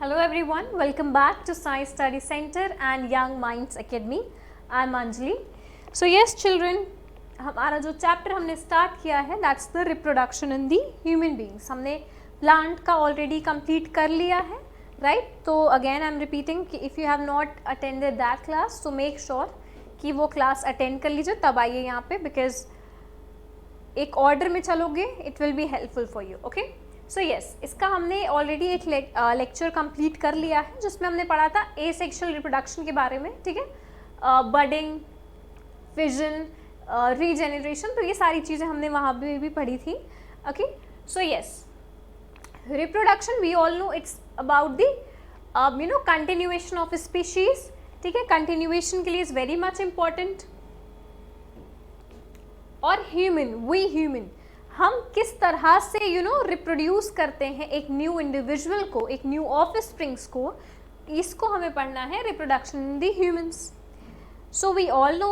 Hello everyone, welcome back to Science Study Center and Young Minds Academy. I am Anjali. So yes children, हमारा जो chapter हमने start किया है that's the reproduction in the human beings. हमने plant का already complete कर लिया है, राइट? तो अगेन आई एम रिपीटिंग कि if you have not attended that class so make sure कि वो क्लास अटेंड कर लीजिए, तब आइए यहाँ पे, बिकॉज एक ऑर्डर में चलोगे it will be helpful for you. Okay, so yes, इसका हमने ऑलरेडी एक लेक्चर कंप्लीट कर लिया है जिसमें हमने पढ़ा था एसेक्सुअल रिप्रोडक्शन के बारे में, ठीक है? बडिंग, फिजन, रीजेनरेशन, तो ये सारी चीज़ें हमने वहाँ पे भी पढ़ी थी. Okay, so yes, reproduction we all know it's about the continuation of species. ठीक है, कंटिन्यूएशन के लिए इज़ वेरी मच इम्पॉर्टेंट. और ह्यूमन, वी ह्यूमन, हम किस तरह से रिप्रोड्यूस करते हैं एक न्यू इंडिविजुअल को, एक न्यू ऑफस्प्रिंग्स को, इसको हमें पढ़ना है reproduction in the humans. So we all know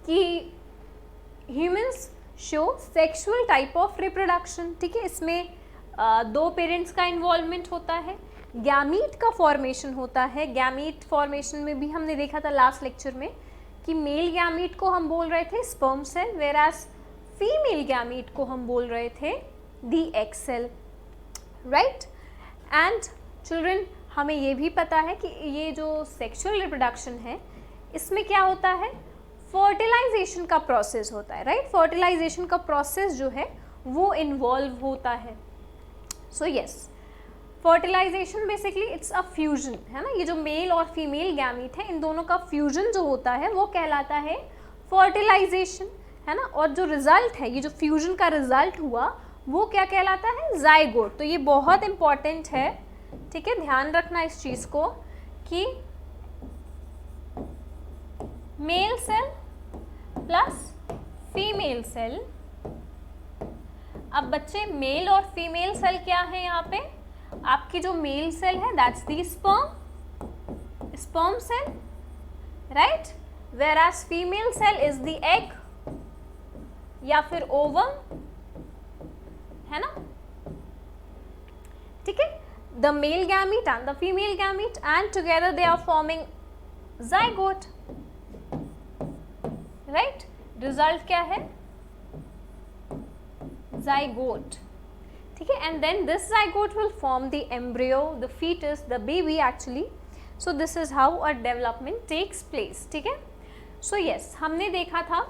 कि humans show sexual type of reproduction. ठीक है, इसमें दो पेरेंट्स का इन्वॉल्वमेंट होता है, गैमीट का फॉर्मेशन होता है. गैमीट फॉर्मेशन में भी हमने देखा था लास्ट लेक्चर में कि मेल गैमीट को हम बोल रहे थे sperm cell, whereas female gamete को हम बोल रहे थे the egg cell, right? And children, हमें ये भी पता है कि ये जो सेक्सुअल रिप्रोडक्शन है इसमें क्या होता है, फर्टिलाइजेशन का प्रोसेस होता है, राइट? फर्टिलाइजेशन का प्रोसेस जो है वो इन्वॉल्व होता है. So yes, fertilization basically it's a fusion, है ना? ये जो मेल और फीमेल गैमीट है इन दोनों का फ्यूजन जो होता है वो कहलाता है फर्टिलाइजेशन, है ना? और जो रिजल्ट है, ये जो फ्यूजन का रिजल्ट हुआ वो क्या कहलाता है, जाइगोट. तो ये बहुत इंपॉर्टेंट है, ठीक है? ध्यान रखना इस चीज को कि male cell plus female cell. अब बच्चे, मेल और फीमेल सेल क्या है यहाँ पे? आपकी जो मेल सेल है that's the sperm cell, right? Whereas female cell is the egg या फिर ओवम, है ना? ठीक है, the male gamete and the female gamete and together they are forming zygote, right? Result क्या है, जाइगोट. ठीक है, and then this zygote will form the embryo, the foetus, the baby actually. So this is how a development takes place. ठीक है, so yes, हमने देखा था,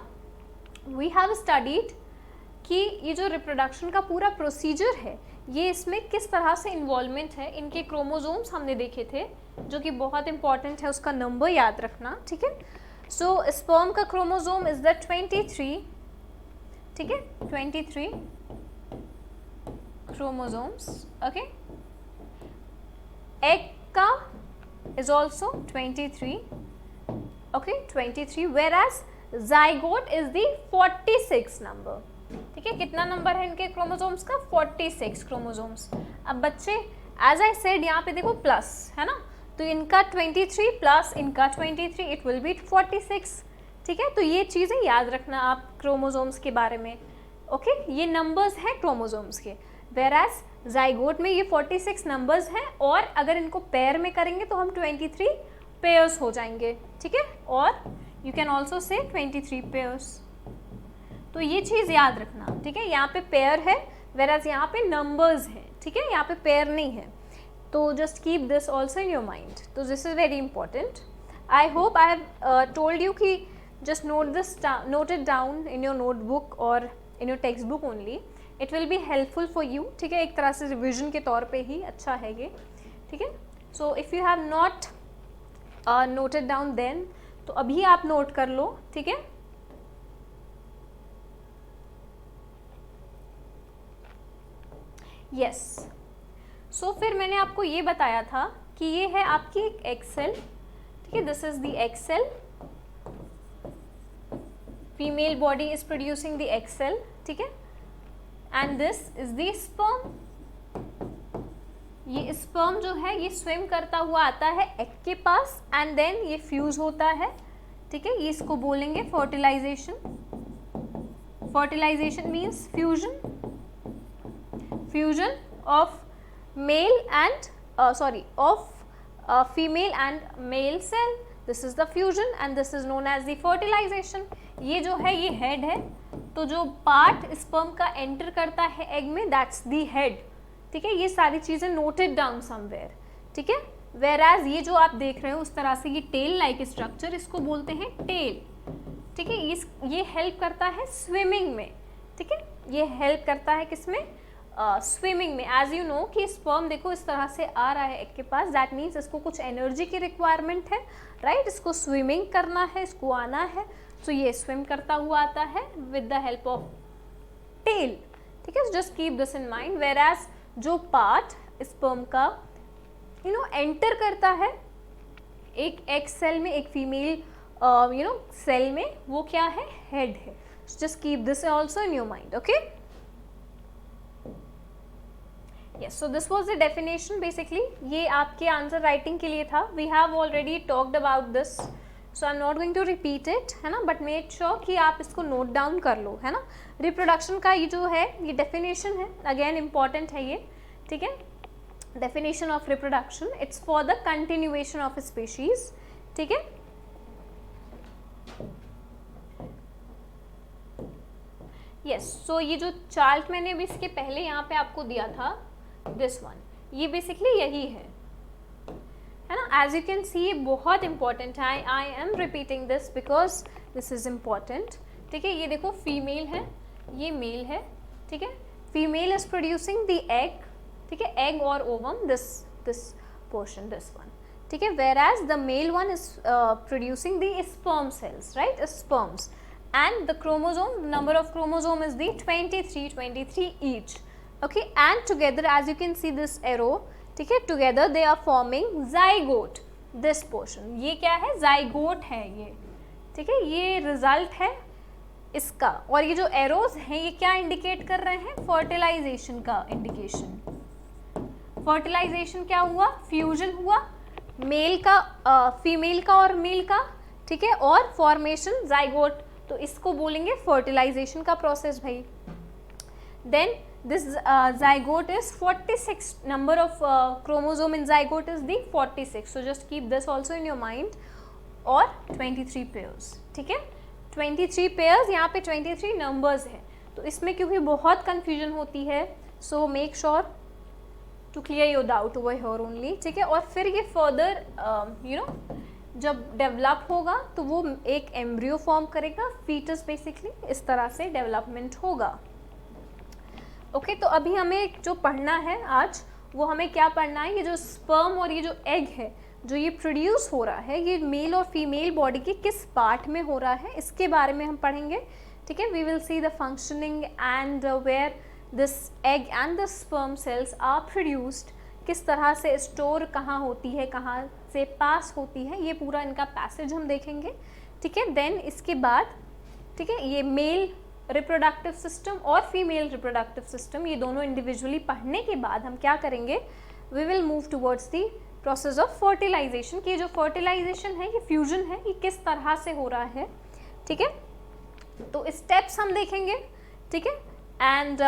we have studied कि ये जो रिप्रोडक्शन का पूरा प्रोसीजर है ये इसमें किस तरह से इन्वॉल्वमेंट है. इनके क्रोमोसोम्स हमने देखे थे जो कि बहुत इंपॉर्टेंट है, उसका नंबर याद रखना. ठीक है, सो स्पर्म का क्रोमोसोम इज द 23. ठीक है, 23 क्रोमोसोम्स. ओके, एग का is also 23. Okay, 23, whereas zygote is the 46 number. ठीक है, कितना नंबर है इनके क्रोमोसोम्स का, 46 क्रोमोसोम्स. अब बच्चे, एज आई सेड, यहाँ पे देखो प्लस है ना, तो इनका 23 प्लस इनका 23, इट विल बी 46. ठीक है, तो ये चीज़ें याद रखना आप क्रोमोसोम्स के बारे में. ओके, ये नंबर्स हैं क्रोमोसोम्स के, वेराज जाइगोट में ये 46 नंबर्स हैं, और अगर इनको पेयर में करेंगे तो हम 23 पेयर्स हो जाएंगे. ठीक है, और you can also say 23 pairs. तो ये चीज़ याद रखना. ठीक है, यहाँ पे पेयर है वेराज यहाँ पे नंबर्स हैं. ठीक है, यहाँ पे पेयर नहीं है, तो just keep this also in your mind. तो this is very important. I hope I have told you कि just note it down in your notebook और in your text book only. It will be helpful for you. ठीक है, एक तरह से revision के तौर पे ही अच्छा है ये. ठीक है, so if you have not noted down then, तो अभी आप नोट कर लो. ठीक है, यस. सो फिर मैंने आपको ये बताया था कि ये है आपकी एक एग सेल. ठीक है, this is the egg cell. Female body is producing the egg cell. ठीक है, and this is the sperm. ये स्पर्म जो है ये स्विम करता हुआ आता है एग के पास, एंड देन ये फ्यूज होता है. ठीक है, ये इसको बोलेंगे fertilization. Fertilization means fusion, fusion of male and female and male cell. This is the fusion and this is known as the fertilization. ये जो है ये head है, तो जो part sperm का enter करता है egg में, that's the head. ठीक है, ये सारी चीजें noted down somewhere. ठीक है, whereas ये जो आप देख रहे हो उस तरह से ये tail like structure, इसको बोलते हैं tail. ठीक है, ये हेल्प करता है स्विमिंग में. ठीक है, ये हेल्प करता है किसमें, स्विमिंग में. एज यू नो कि स्पर्म देखो इस तरह से आ रहा है एक के पास, दैट मीन्स इसको कुछ एनर्जी की रिक्वायरमेंट है, राइट. इसको स्विमिंग करना है, इसको आना है, तो ये स्विम करता हुआ आता है with the help of tail. ठीक है, just keep this in mind. Whereas जो पार्ट स्पर्म का एंटर करता है एक एग सेल में, एक फीमेल सेल में, वो क्या है, हेड है. Just keep this also in your mind. Okay, yes, so this was the definition basically. ये आपके आंसर राइटिंग के लिए था. we have already talked about this, so I'm not going to repeat it, है ना, but make sure कि आप इसको नोट डाउन कर लो, है ना. रिप्रोडक्शन का ये जो है ये डेफिनेशन है, अगेन इम्पॉर्टेंट है ये. ठीक है, definition of reproduction, it's for the continuation of a species. ठीक है, yes, so ये जो चार्ट मैंने अभी इसके पहले यहाँ पे आपको दिया था, दिस वन, ये बेसिकली यही है ना. एज यू कैन सी ये बहुत इंपॉर्टेंट है. I am repeating this because this is important. ठीक है, ये देखो फीमेल है, ये मेल है. ठीक है, female is producing the egg. ठीक है, एग और ovum, this portion, this one. ठीक है, whereas the male one is producing the sperm cells, right, sperms. and the chromosome, number of chromosome is the 23 each. Okay, and together as you can see this arrow, ठीक है, together they are forming zygote. this portion, ये क्या है, zygote है ये. ठीक है, ये result है इसका. और ये जो arrows हैं ये क्या indicate कर रहे हैं, fertilization का indication. fertilization क्या हुआ, fusion हुआ मेल का फीमेल का और मेल का. ठीक है, और फॉर्मेशन zygote, तो इसको बोलेंगे फर्टिलाइजेशन का प्रोसेस भाई. Then this zygote is 46, number of chromosome in zygote is the 46, so just keep this also in your mind. और 23 पेयर्स. ठीक है, 23 पेयर्स, यहाँ पे 23 नंबर्स हैं, तो इसमें क्योंकि बहुत कंफ्यूजन होती है, so make sure to clear your doubt over here only. ठीक है, और फिर ये फर्दर जब डेवलप होगा तो वो एक एम्ब्रियो फॉर्म करेगा, फीटस बेसिकली, इस तरह से डेवलपमेंट होगा. ओके, तो अभी हमें जो पढ़ना है आज, वो हमें क्या पढ़ना है, ये जो स्पर्म और ये जो एग है जो ये प्रोड्यूस हो रहा है, ये मेल और फीमेल बॉडी के किस पार्ट में हो रहा है, इसके बारे में हम पढ़ेंगे. ठीक है, we will see the functioning and where this egg and the sperm cells are produced, किस तरह से स्टोर कहाँ होती है, कहाँ से पास होती है, ये पूरा इनका पैसेज हम देखेंगे. ठीक है, देन इसके बाद, ठीक है, ये मेल रिप्रोडक्टिव सिस्टम और फीमेल रिप्रोडक्टिव सिस्टम, ये दोनों इंडिविजुअली पढ़ने के बाद हम क्या करेंगे, we will move towards the process of fertilization. कि जो फर्टिलाइजेशन है, ये फ्यूजन है, ये किस तरह से हो रहा है. ठीक है, तो स्टेप्स हम देखेंगे. ठीक है, एंड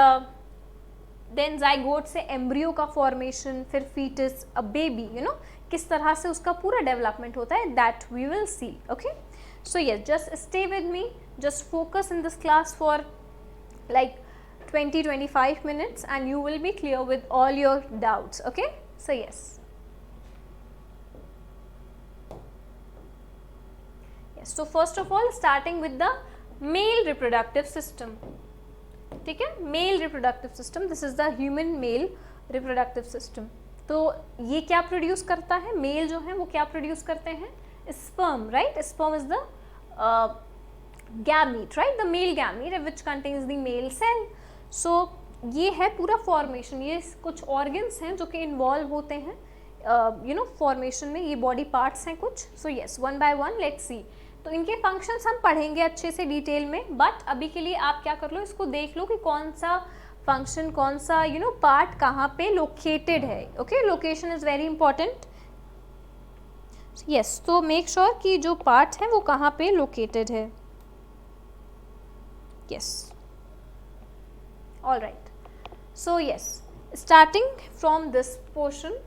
देन zygote से एम्ब्रियो का फॉर्मेशन, फिर फीटस, अ बेबी, किस तरह से उसका पूरा डेवलपमेंट होता है, that we will see. Okay, so yes, just stay with me, just focus in this class for like 20-25 minutes and you will be clear with all your doubts. Okay, so yes, so first of all starting with the male reproductive system. ठीक है, mail reproductive system, this is the human male reproductive system. तो ये क्या produce करता है, mail जो है वो क्या प्रोड्यूस करते हैं, sperm, right. Sperm is the gamete, right, the male gamete which contains the male cell. So ये है पूरा फॉर्मेशन. ये कुछ ऑर्गन्स हैं जो कि इन्वॉल्व होते हैं फॉर्मेशन में, ये बॉडी पार्ट्स हैं कुछ. So yes, one by one let's see. तो इनके फंक्शंस हम पढ़ेंगे अच्छे से डिटेल में, बट अभी के लिए आप क्या कर लो, इसको देख लो कि कौन सा फंक्शन, कौन सा पार्ट कहाँ पे लोकेटेड है. Okay, location is very important. Yes, तो मेक श्योर कि जो पार्ट है वो कहाँ पे लोकेटेड है. Yes, all right. So yes, starting from this portion,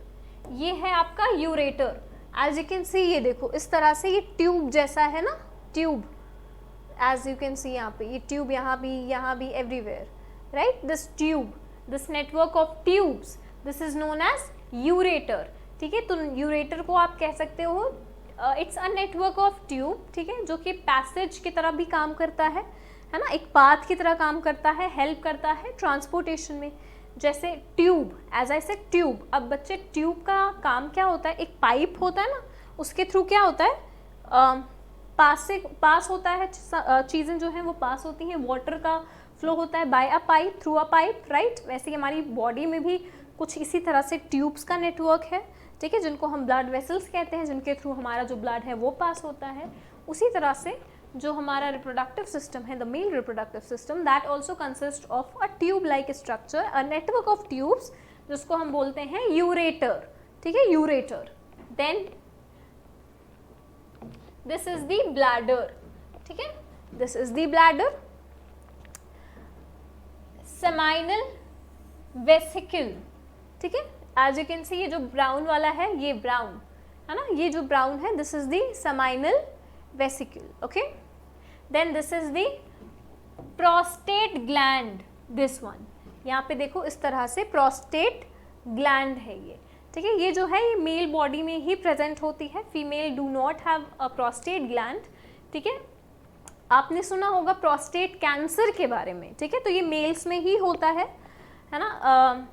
ये है आपका ureter. As you can see, ये देखो इस तरह से ये ट्यूब जैसा है ना, tube, as you can see यहाँ पे ये ट्यूब, यहाँ भी everywhere, right. This tube, this network of tubes, this is known as ureter, ठीक है। तो यूरेटर को आप कह सकते हो it's a network of tube, ठीक है, जो कि पैसेज की तरह भी काम करता है ना, एक पाथ की तरह काम करता है, हेल्प करता है ट्रांसपोर्टेशन में। जैसे tube, as I said tube. अब बच्चे ट्यूब का काम क्या होता है, एक पाइप होता है ना, उसके थ्रू क्या होता है, पास होता है, चीज़ें जो हैं वो पास होती हैं, वाटर का फ्लो होता है by a pipe, through a pipe, right. वैसे ही हमारी बॉडी में भी कुछ इसी तरह से ट्यूब्स का नेटवर्क है, ठीक है, जिनको हम ब्लड वेसल्स कहते हैं, जिनके थ्रू हमारा जो ब्लड है वो पास होता है। उसी तरह से जो हमारा रिप्रोडक्टिव सिस्टम है, the male reproductive system, that also consist of a tube like structure, a network of tubes, जिसको हम बोलते हैं यूरेटर, ठीक है, ureter. Then this is the bladder, ठीक है, this is the bladder. Seminal vesicle, ठीक है, एज यू कैन सी ये जो ब्राउन वाला है, ये ब्राउन है ना, ये जो ब्राउन है, this is the seminal vesicle, okay. Then this is the prostate gland, this one, यहाँ पे देखो इस तरह से प्रोस्टेट ग्लैंड है ये, ठीक है। ये जो है ये मेल बॉडी में ही प्रेजेंट होती है, female do not have a prostate gland, ठीक है। आपने सुना होगा प्रोस्टेट कैंसर के बारे में, ठीक है, तो ये मेल्स में ही होता है ना।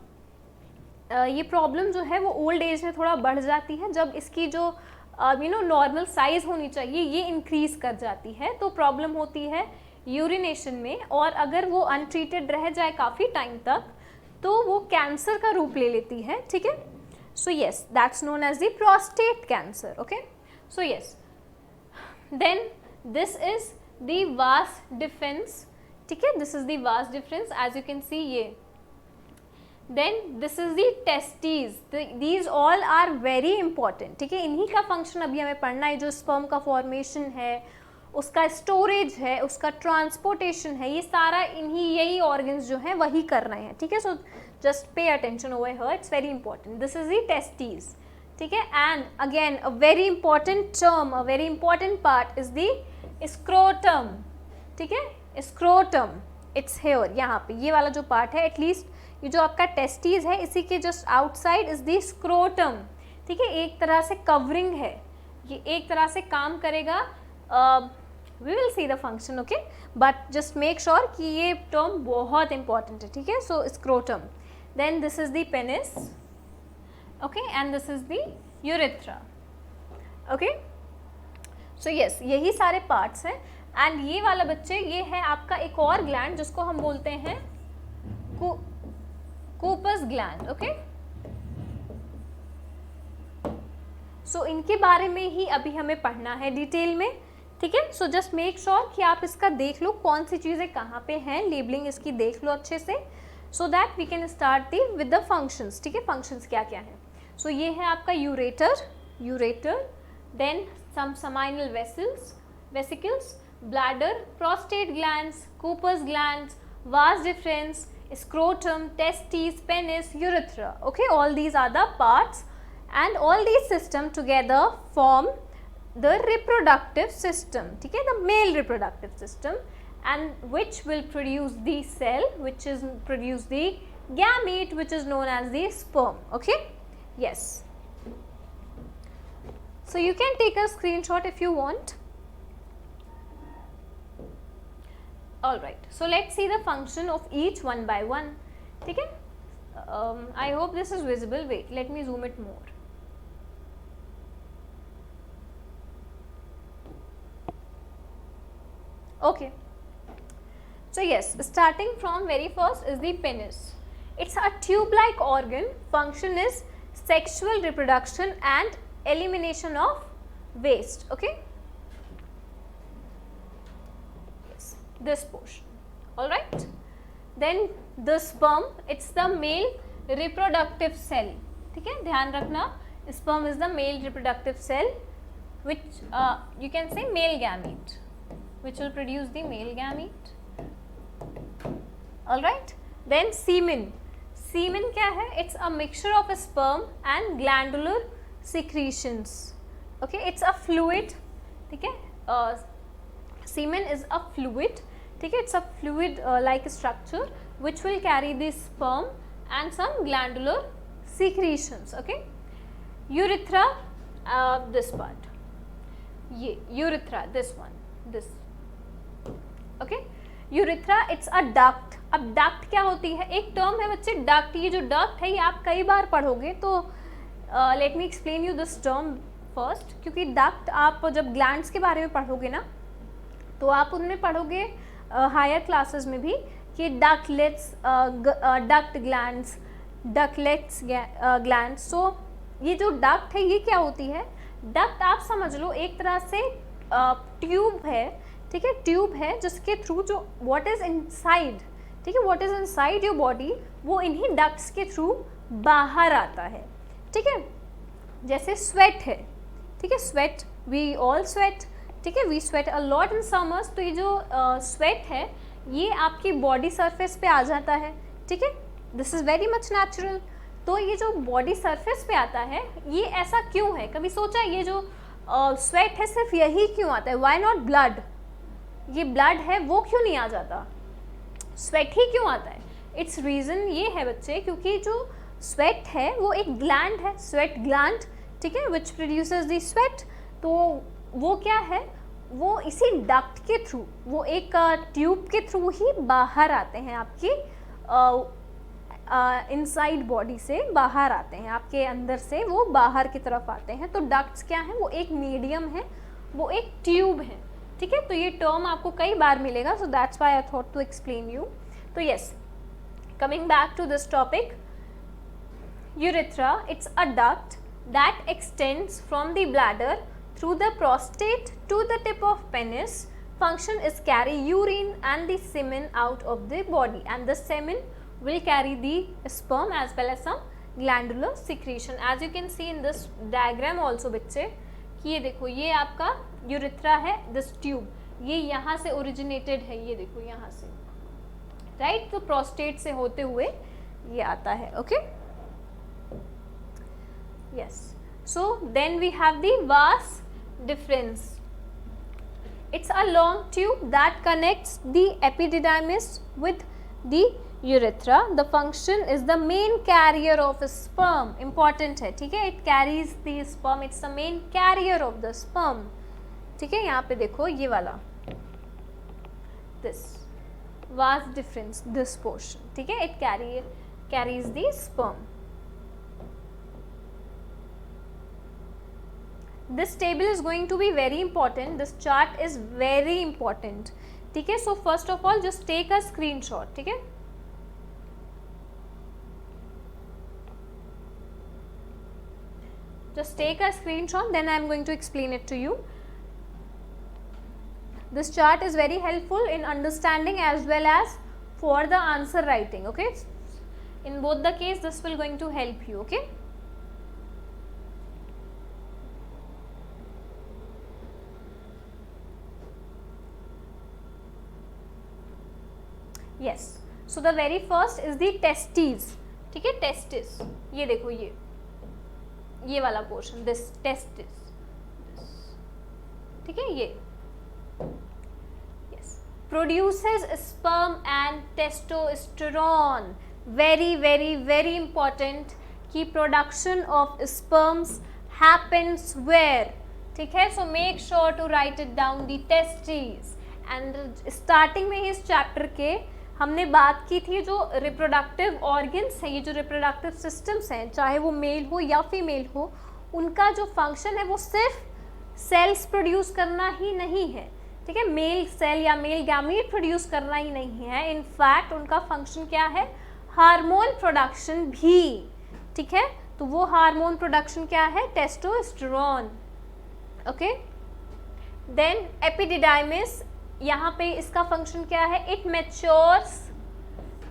ये प्रॉब्लम जो है वो ओल्ड एज में थोड़ा बढ़ जाती है, जब इसकी जो नॉर्मल साइज होनी चाहिए ये इंक्रीज कर जाती है, तो प्रॉब्लम होती है यूरिनेशन में, और अगर वो अनट्रीटेड रह जाए काफ़ी टाइम तक तो वो कैंसर का रूप ले लेती है, ठीक है। So yes, that's known as the prostate cancer, okay. So yes, then this is the vas deferens, ठीक है, this is the vas deferens, as you can see ये। Then this is the testes, these all are very important, ठीक है। इन्हीं का function अभी हमें पढ़ना है, जो स्पर्म का फॉर्मेशन है, उसका स्टोरेज है, उसका ट्रांसपोर्टेशन है, ये सारा इन्हीं यही ऑर्गन्स जो हैं वही कर रहे हैं, ठीक है। So just pay attention over here, it's very important. This is the testes, ठीक है। And again a very important term, a very important part is the scrotum, ठीक है, स्क्रोटम, इट्स हेयर, यहाँ पे ये वाला जो पार्ट है, एटलीस्ट ये जो आपका टेस्टीज है इसी के just outside is the scrotum, ठीक है, एक तरह से कवरिंग है, ये एक तरह से काम करेगा। We will see the function, okay, but just make sure कि ये टर्म बहुत इंपॉर्टेंट है, ठीक है। So scrotum, then this is the penis, okay, and this is the urethra, okay. So yes, यही सारे पार्ट्स हैं। एंड ये वाला बच्चे, ये है आपका एक और ग्लैंड जिसको हम बोलते हैं कूपर्स ग्लैंड, ओके। सो इनके बारे में ही अभी हमें पढ़ना है डिटेल में, ठीक है। सो जस्ट मेक श्योर कि आप इसका देख लो कौन सी चीज़ें कहाँ पे हैं, लेबलिंग इसकी देख लो अच्छे से, so that we can start the with the functions, ठीक है। फंक्शंस क्या क्या हैं, सो ये है आपका ureter, then some seminal vesicles, bladder, prostate glands, Cowper's glands, vas deferens, scrotum, testes, penis, urethra, okay, all these are the parts, and all these system together form the reproductive system, ठीक है, the male reproductive system, and which will produce the cell, which is produce the gamete, which is known as the sperm, okay. Yes, so you can take a screenshot if you want. All right, so let's see the function of each one by one, ठीक है। I hope this is visible. Wait, let me zoom it more. Okay, so yes, starting from very first is the penis. It's a tube-like organ. Function is sexual reproduction and elimination of waste, okay. This portion, all right. Then the sperm, it's the male reproductive cell, ठीक है, ध्यान रखना, sperm is the male reproductive cell, which you can say male gamete, which will produce the male gamete, all right. Then semen, सीमेन क्या है? It's a mixture of sperm and glandular secretions. Okay, it's a fluid. ठीक है, semen is a fluid. ठीक है, it's a fluid like structure which will carry the sperm and some glandular secretions. Okay, urethra, this part, ये urethra, this one, this. Okay, urethra, it's a duct. अब duct क्या होती है? एक term है बच्चे duct. ये जो duct है ये आप कई बार पढ़ोगे, तो let me explain you this term first. क्योंकि duct आप जब glands के बारे में पढ़ोगे ना, तो आप उनमें पढ़ोगे हायर क्लासेस में भी कि डक्टलेट्स, डक्ट ग्लैंड्स, डक्टलेट्स ग्लैंड्स. सो ये जो डक्ट है ये क्या होती है? डक्ट आप समझ लो एक तरह से ट्यूब है. ठीक है, ट्यूब है जिसके थ्रू जो व्हाट इज इनसाइड, ठीक है, what is inside your body वो इन्हीं डक्ट्स के थ्रू बाहर आता है. ठीक है, जैसे स्वेट है. ठीक है, स्वेट, वी ऑल स्वेट. ठीक है, we sweat a lot in summers. तो ये जो स्वेट है ये आपकी बॉडी सरफेस पे आ जाता है. ठीक है, this is very much natural. तो ये जो बॉडी सरफेस पे आता है ये ऐसा क्यों है? कभी सोचा ये जो स्वेट है सिर्फ यही क्यों आता है? Why not blood? ये ब्लड है वो क्यों नहीं आ जाता? स्वेट ही क्यों आता है? इट्स रीज़न ये है बच्चे, क्योंकि जो स्वेट है वो एक ग्लैंड है, स्वेट ग्लैंड. ठीक है, विच प्रोड्यूसेस द स्वेट. तो वो क्या है? वो इसी डक्ट के थ्रू, वो एक ट्यूब के थ्रू ही बाहर आते हैं, आपकी इनसाइड बॉडी से बाहर आते हैं, आपके अंदर से वो बाहर की तरफ आते हैं. तो डक्ट्स क्या हैं? वो एक मीडियम है, वो एक ट्यूब है. ठीक है, तो ये टर्म आपको कई बार मिलेगा. So that's why I thought to explain you. तो yes, coming back to this topic, urethra, it's a duct that extends from the bladder through the prostate to the tip of penis. Function is carry urine and the semen out of the body, and the semen will carry the sperm as well as some glandular secretion. As you can see in this diagram also बच्चे, कि ये देखो ये आपका urethra है, this tube ये यहाँ से ओरिजिनेटेड है, ये देखो यहाँ से, राइट. तो प्रोस्टेट से होते हुए ये आता है. Okay, yes. So then we have the vas deferens. It's a long tube that connects the epididymis with the urethra. The function is the main carrier of sperm. Important है, ठीक है. It carries the sperm. It's the main carrier of the sperm. ठीक है, यहाँ पे देखो ये वाला, this vas deferens, this portion. ठीक है, it carries the sperm. This table is going to be very important. This chart is very important. ठीक है, so first of all just take a screenshot. ठीक है, just take a screenshot, then I am going to explain it to you. This chart is very helpful in understanding as well as for the answer writing. Okay, in both the case this will going to help you. Okay, yes, so the very first is the testes. ठीक है, testis, ये देखो ये वाला portion, this testis, ठीक है, ये yes, produces sperm and testosterone. very very very important कि production of sperms happens where. ठीक है, so make sure to write it down, the testes. and starting में ही इस चैप्टर के हमने बात की थी जो रिप्रोडक्टिव ऑर्गन्स हैं, ये जो रिप्रोडक्टिव सिस्टम्स हैं, चाहे वो मेल हो या फीमेल हो, उनका जो फंक्शन है वो सिर्फ सेल्स प्रोड्यूस करना ही नहीं है. ठीक है, मेल सेल या मेल गैमीट प्रोड्यूस करना ही नहीं है. इनफैक्ट उनका फंक्शन क्या है? हार्मोन प्रोडक्शन भी. ठीक है, तो वो हार्मोन प्रोडक्शन क्या है? टेस्टोस्टेरोन. ओके, देन एपिडिडाइमिस, यहाँ पे इसका फंक्शन क्या है? It matures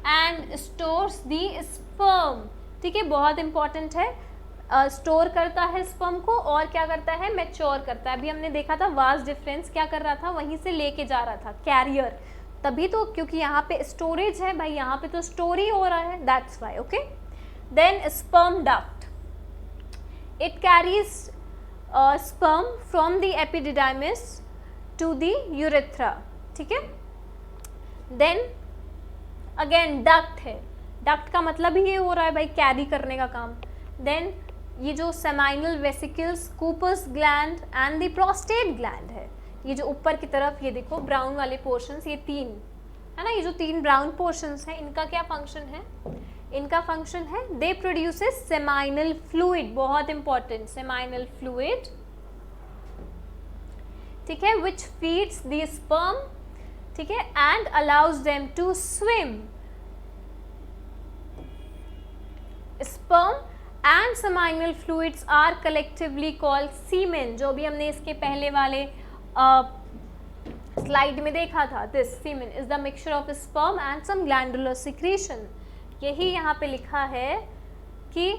and stores the sperm. ठीक है, बहुत इंपॉर्टेंट है. स्टोर करता है स्पर्म को और क्या करता है? मैच्योर करता है. अभी हमने देखा था वास डिफरेंस क्या कर रहा था? वहीं से लेके जा रहा था, कैरियर. तभी तो, क्योंकि यहाँ पे स्टोरेज है भाई, यहाँ पे तो स्टोर ही हो रहा है, that's why. Okay, then sperm duct, it carries sperm from the epididymis to the urethra. ठीक है, देन अगेन डक्ट है, डक्ट का मतलब ही ये हो रहा है भाई कैरी करने का काम. देन ये जो seminal vesicles, Cooper's gland and the prostate gland है, ये जो ऊपर की तरफ ये देखो ब्राउन वाले पोर्शंस, ये तीन है ना, ये जो तीन ब्राउन पोर्शंस हैं, इनका क्या फंक्शन है? इनका फंक्शन है दे प्रोड्यूसेस सेमाइनल फ्लूइड, बहुत इंपॉर्टेंट, सेमाइनल फ्लूइड. ठीक है, विच फीड्स द स्पर्म. ठीक है, and allows them to swim. Sperm and seminal fluids are collectively called semen, जो भी हमने इसके पहले वाले स्लाइड में देखा था. This semen is the mixture of sperm and some glandular secretion. यही यहाँ पे लिखा है कि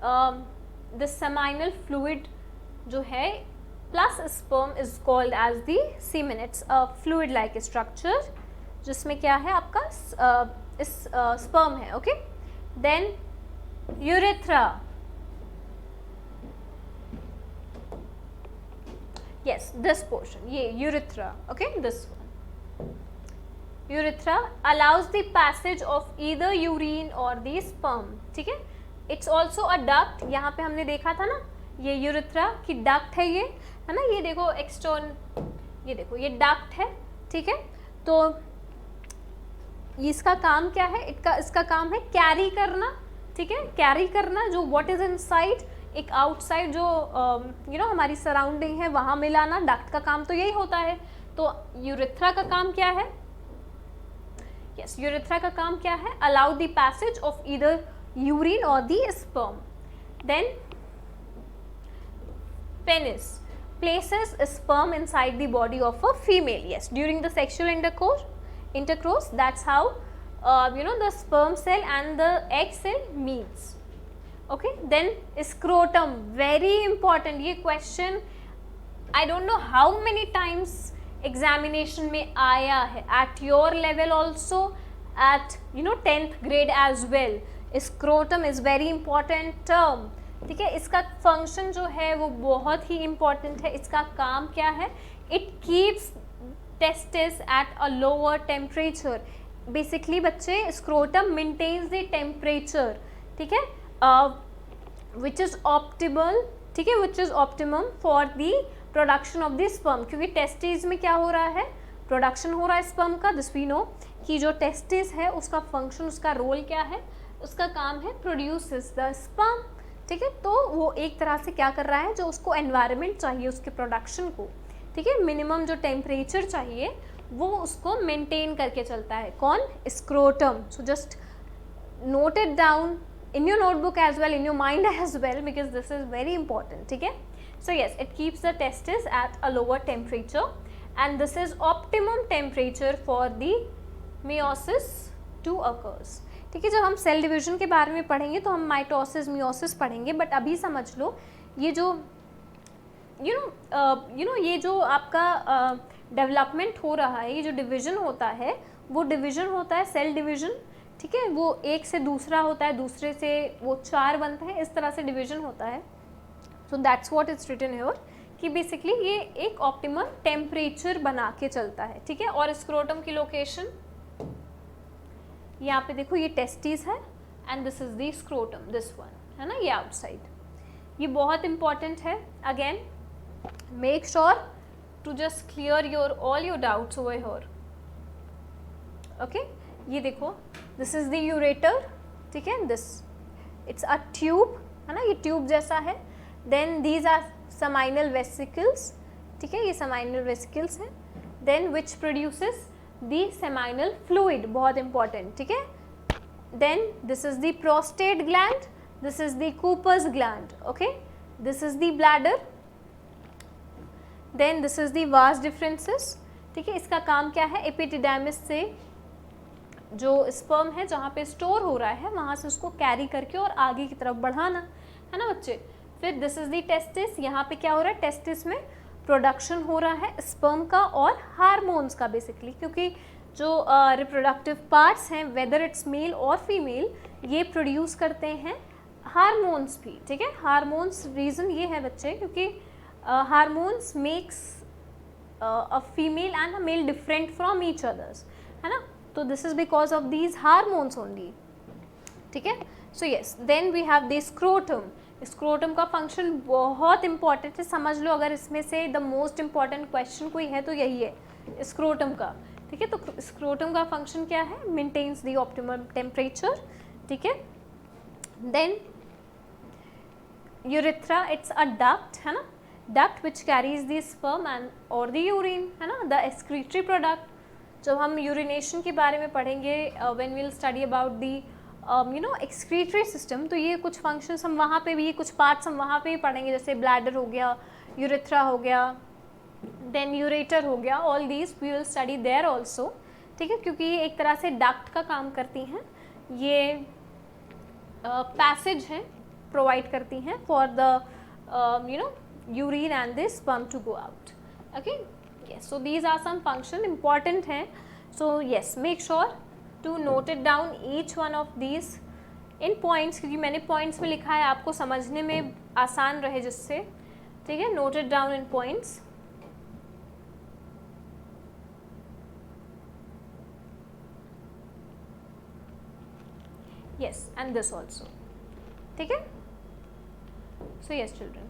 द सेमाइनल फ्लूइड जो है plus sperm is called as the semen. It's a fluid like structure जिसमें क्या है आपका स्पर्म है. Okay, then urethra. Yes, this portion, ये urethra. Okay, this one. Urethra allows the passage of either urine or the sperm. ठीक है, it's also a duct. यहाँ पे हमने देखा था ना, ये urethra की duct है, ये है ना, ये देखो एक्सटर्न, ये देखो ये duct है. ठीक है, तो इसका काम क्या है? इसका काम है कैरी करना. ठीक है, कैरी करना जो व्हाट इज इनसाइड, एक आउटसाइड जो हमारी सराउंडिंग है वहाँ मिलाना. डक्ट का काम तो यही होता है. तो यूरेथ्रा का काम क्या है? यस, यूरेथ्रा का काम क्या है? Allow the passage of either urine और the sperm. Then penis places sperm inside the body of a female. Yes, during the sexual intercourse, that's how the sperm cell and the egg cell meets. Okay, then scrotum, very important. ये question I don't know how many times examination में आया है, at your level also, at 10th grade as well. Scrotum is very important term. ठीक है, इसका function जो है वो बहुत ही important है. इसका काम क्या है? It keeps testis at a lower temperature. Basically बच्चे scrotum maintains the temperature. ठीक है, which is optimal. ठीक है, which is optimum for the production of the sperm. क्योंकि testis में क्या हो रहा है? प्रोडक्शन हो रहा है sperm का. This we know कि जो testis है उसका function, उसका रोल क्या है? उसका काम है produces the sperm. ठीक है, तो वो एक तरह से क्या कर रहा है, जो उसको environment चाहिए उसके प्रोडक्शन को, ठीक है, मिनिमम जो टेम्परेचर चाहिए वो उसको मेंटेन करके चलता है. कौन? Scrotum. So just note it down in your notebook as well, in your mind as well, because this is very important. ठीक है, so yes, it keeps the testis at a lower temperature and this is optimum temperature for the meiosis to occurs. ठीक है, जब हम cell division के बारे में पढ़ेंगे तो हम माइटोसिस मियोसिस पढ़ेंगे, बट अभी समझ लो ये जो ये जो आपका डेवलपमेंट हो रहा है, ये जो डिवीजन होता है वो डिवीजन होता है सेल डिवीजन. ठीक है, वो एक से दूसरा होता है, दूसरे से वो चार बनता है, इस तरह से डिवीजन होता है. So that's what is written here कि बेसिकली ये एक ऑप्टिमल टेम्परेचर बना के चलता है. ठीक है, और स्क्रोटम की लोकेशन यहाँ पे देखो, ये टेस्टिस है and this is the scrotum, this one है ना, ये आउटसाइड. ये बहुत इंपॉर्टेंट है. Again make sure to just clear your all your doubts over here. Okay, ये देखो, दिस इज द यूरेटर. ठीक है, दिस इट्स अ ट्यूब है ना, ये ट्यूब जैसा है. Then these are seminal vesicles. ठीक है, ये सेमाइनल वेसिकल्स हैं. Then which produces the seminal fluid, बहुत इंपॉर्टेंट. ठीक है, then this is the prostate gland, this is the Cooper's gland. Okay, this is the bladder. Then this is the vas deferenses. ठीक है, इसका काम क्या है? एपिडिडाइमिस से जो स्पर्म है जहाँ पे स्टोर हो रहा है वहाँ से उसको कैरी करके और आगे की तरफ बढ़ाना है ना बच्चे. फिर दिस इज द टेस्टिस. यहाँ पे क्या हो रहा है? टेस्टिस में प्रोडक्शन हो रहा है स्पर्म का और हार्मोन्स का बेसिकली, क्योंकि जो रिप्रोडक्टिव पार्ट्स हैं, वेदर इट्स मेल और फीमेल, ये प्रोड्यूस करते हैं हार्मोन्स भी, ठीक है। हार्मोन्स, रीज़न ये है बच्चे क्योंकि hormones makes a female and a male different from each others, है ना। तो this is because of these hormones only, ठीक है। So yes, then we have the scrotum. Scrotum का फंक्शन बहुत इंपॉर्टेंट है, समझ लो। अगर इसमें से द मोस्ट इंपॉर्टेंट क्वेश्चन कोई है तो यही है स्क्रोटम का, ठीक है। तो स्क्रोटम का फंक्शन क्या है? मेंटेन्स द ऑप्टिमम टेम्परेचर, ठीक है। Then urethra, it's a duct, है ना, duct which carries the sperm and और द यूरिन, है ना, द एक्सक्रीटरी प्रोडक्ट। जब हम यूरिनेशन के बारे में पढ़ेंगे, when we will study about the excretory system, तो ये कुछ फंक्शंस हम वहाँ पे भी, ये कुछ पार्ट्स हम वहाँ पे भी पढ़ेंगे, जैसे ब्लैडर हो गया, यूरेथ्रा हो गया, देन यूरेटर हो गया, all these we will study there also, ठीक है। क्योंकि ये एक तरह से डक्ट का काम करती हैं, ये पैसेज है प्रोवाइड करती हैं for the urine and the sperm to go out, okay. Yes, so these are some function important हैं। So yes, make sure to note it down each one of these in points, क्योंकि मैंने points में लिखा है आपको समझने में आसान रहे जिससे, ठीक है। Note it down in points. Yes, and this also, ठीक है। सो यस चिल्ड्रन,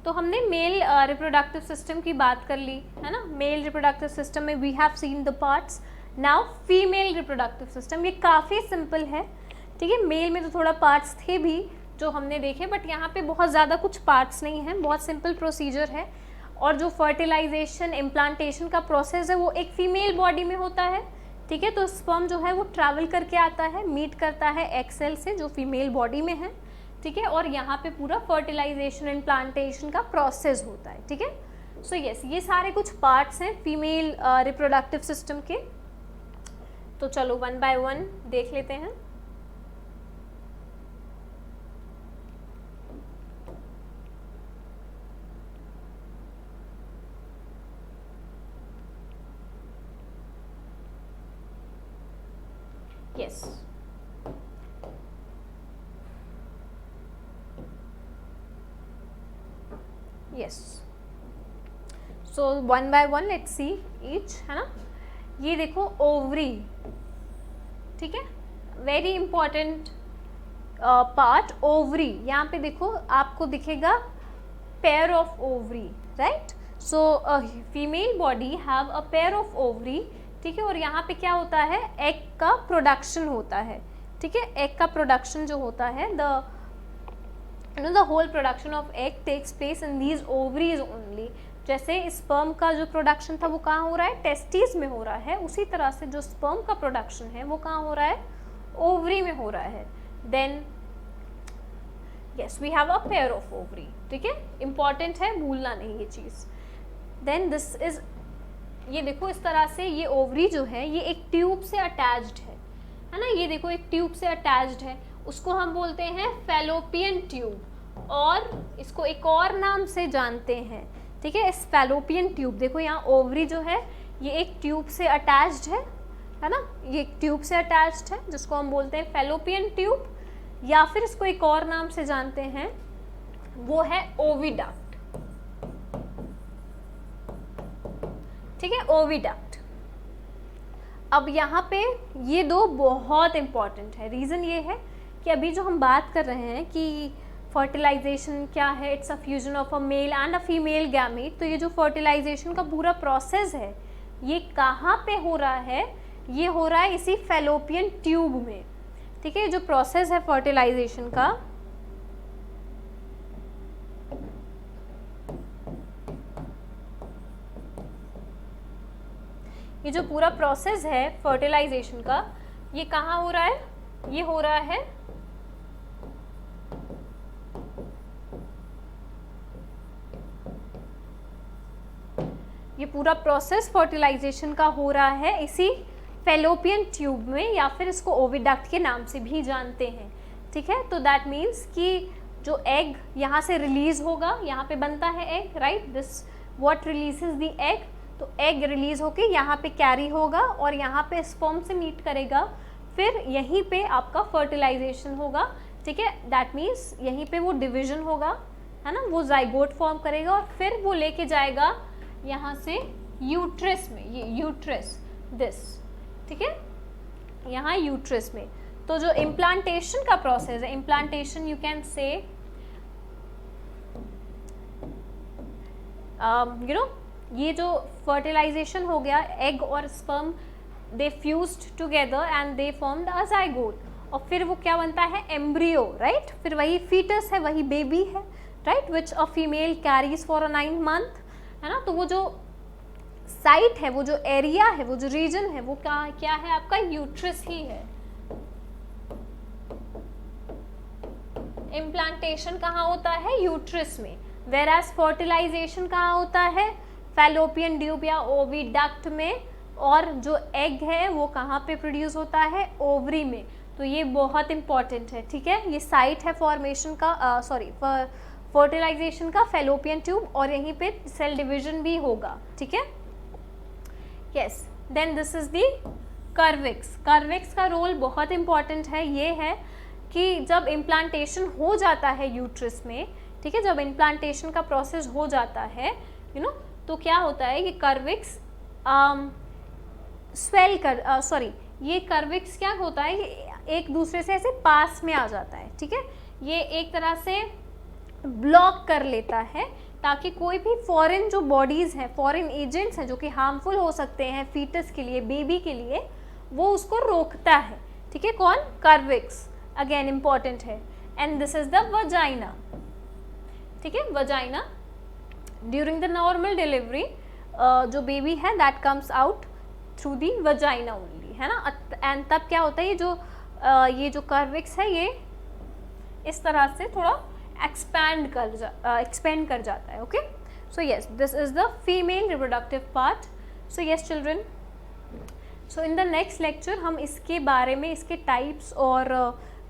तो हमने मेल रिप्रोडक्टिव सिस्टम की बात कर ली, है ना। मेल रिप्रोडक्टिव सिस्टम में we have seen the parts. Now female reproductive system, ये काफ़ी सिंपल है, ठीक है। मेल में तो थोड़ा पार्ट्स थे भी जो हमने देखे, बट यहाँ पे बहुत ज़्यादा कुछ पार्ट्स नहीं हैं, बहुत सिंपल प्रोसीजर है। और जो फर्टिलाइजेशन, इम्प्लांटेशन का प्रोसेस है वो एक फीमेल बॉडी में होता है, ठीक है। तो स्पर्म जो है वो ट्रैवल करके आता है, मीट करता है एग सेल से जो फीमेल बॉडी में है, ठीक है। और यहाँ पे पूरा फर्टिलाइजेशन, इम्प्लांटेशन का प्रोसेस होता है, ठीक है। सो यस, ये सारे कुछ पार्ट्स हैं फीमेल रिप्रोडक्टिव सिस्टम के। तो चलो वन बाय वन देख लेते हैं। Yes, yes, so one by one let's see each, है ना। ये देखो ओवरी, ठीक है, वेरी इंपॉर्टेंट पार्ट ओवरी। यहाँ पे देखो आपको दिखेगा pair of ovary, right. So female body have a pair of ovary, ठीक है। और यहाँ पे क्या होता है? एग का प्रोडक्शन होता है, ठीक है। एग का प्रोडक्शन जो होता है, the whole production of egg takes place in these ovaries only. जैसे स्पर्म का जो प्रोडक्शन था वो कहाँ हो रहा है? टेस्टिस में हो रहा है। उसी तरह से जो स्पर्म का प्रोडक्शन है वो कहाँ हो रहा है? ओवरी में हो रहा है। Then yes, we have a pair of ovary, ठीक है। इंपॉर्टेंट है, भूलना नहीं ये चीज़। देन दिस इज, ये देखो इस तरह से ये ओवरी जो है ये एक ट्यूब से अटैच्ड है ना। ये देखो एक ट्यूब से अटैच्ड है, उसको हम बोलते हैं फैलोपियन ट्यूब, और इसको एक और नाम से जानते हैं, ठीक है। इस फैलोपियन ट्यूब, देखो यहाँ ओवरी जो है ये एक ट्यूब से अटैच्ड है ना। ये एक ट्यूब से अटैच्ड है जिसको हम बोलते हैं फैलोपियन ट्यूब, या फिर इसको एक और नाम से जानते हैं, वो है ओविडक्ट, ठीक है, ओविडक्ट। अब यहाँ पे ये दो बहुत इंपॉर्टेंट है। रीज़न ये है कि अभी जो हम बात कर रहे हैं कि फर्टिलाइजेशन क्या है, it's a fusion of a male and a female gamete. तो ये जो फर्टिलाइजेशन का पूरा प्रोसेस है ये कहाँ पे हो रहा है? ये हो रहा है इसी फैलोपियन ट्यूब में, ठीक है। जो प्रोसेस है फर्टिलाइजेशन का, ये जो पूरा प्रोसेस है फर्टिलाइजेशन का, ये कहाँ हो रहा है? ये हो रहा है ये पूरा प्रोसेस फर्टिलाइजेशन का हो रहा है इसी फैलोपियन ट्यूब में, या फिर इसको ओविडक्ट के नाम से भी जानते हैं, ठीक है। तो दैट मीन्स कि जो एग यहाँ से रिलीज होगा, यहाँ पे बनता है egg, right. This what releases the egg, तो एग रिलीज होके यहाँ पे कैरी होगा और यहाँ पे स्पर्म से मीट करेगा, फिर यहीं पे आपका फर्टिलाइजेशन होगा, ठीक है। दैट मीन्स यहीं पे वो डिवीजन होगा, है ना, वो जाइगोट फॉर्म करेगा और फिर वो लेके जाएगा यहाँ से यूट्रस में, ये यूट्रस दिस, ठीक है, यहाँ यूट्रस में। तो जो इम्प्लांटेशन का प्रोसेस है, implantation you can say you know, ये जो फर्टिलाइजेशन हो गया, एग और sperm they fused together and they formed a zygote, और फिर वो क्या बनता है, एम्ब्रियो, राइट। फिर वही फीटस है, वही बेबी है, right, which a female carries for a 9 month, है ना। तो वो जो साइट है, वो जो एरिया है, वो जो रीजन है, वो क्या है आपका, यूट्रस ही है। इम्प्लांटेशन कहाँ होता है, यूट्रस में, वेराज फर्टिलाइजेशन कहाँ होता है, फैलोपियन ट्यूब या ओविडक्ट में, और जो एग है वो कहाँ पे प्रोड्यूस होता है, ओवरी में। तो ये बहुत इंपॉर्टेंट है, ठीक है। ये साइट है फॉर्मेशन का, फर्टिलाइजेशन का, फैलोपियन ट्यूब, और यहीं पे सेल डिवीजन भी होगा, ठीक है। Yes, then this is the cervix. Cervix का रोल बहुत इंपॉर्टेंट है। ये है कि जब इम्प्लांटेशन हो जाता है यूट्रस में, ठीक है, जब इम्प्लांटेशन का प्रोसेस हो जाता है, यू नो, तो क्या होता है, ये कर्विक्स स्वेल कर, ये कर्विक्स क्या होता है, ये एक दूसरे से ऐसे पास में आ जाता है, ठीक है। ये एक तरह से ब्लॉक कर लेता है ताकि कोई भी फॉरेन जो बॉडीज़ हैं, फॉरेन एजेंट्स हैं जो कि हार्मफुल हो सकते हैं फीटस के लिए, बेबी के लिए, वो उसको रोकता है, ठीक है। कौन, कर्विक्स, अगेन इंपॉर्टेंट है। And this is the vagina, ठीक है, vagina. During the normal delivery जो बेबी है that comes out through the vagina only, है ना। एंड तब क्या होता है, ये जो कर्विक्स है ये इस तरह से थोड़ा एक्सपेंड कर जाता है, okay. So yes, this is the female reproductive part. So yes children, so in the next lecture हम इसके बारे में, इसके टाइप्स और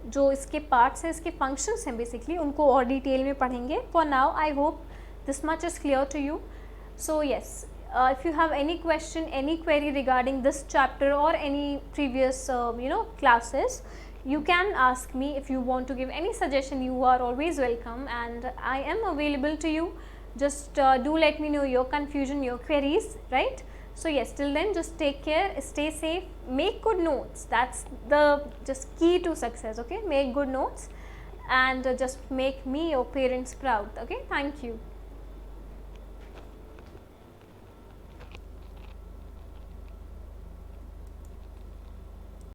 जो इसके पार्ट्स हैं, इसके फंक्शंस हैं बेसिकली, उनको और डिटेल में पढ़ेंगे। For now I hope this much is clear to you. So yes, if you have any question, any query regarding this chapter or any previous classes, you can ask me. If you want to give any suggestion, you are always welcome and I am available to you. Just do let me know your confusion, your queries, right? So yes, till then just take care, stay safe, make good notes. That's the just key to success, okay? Make good notes and just make me your parents proud, okay? Thank you.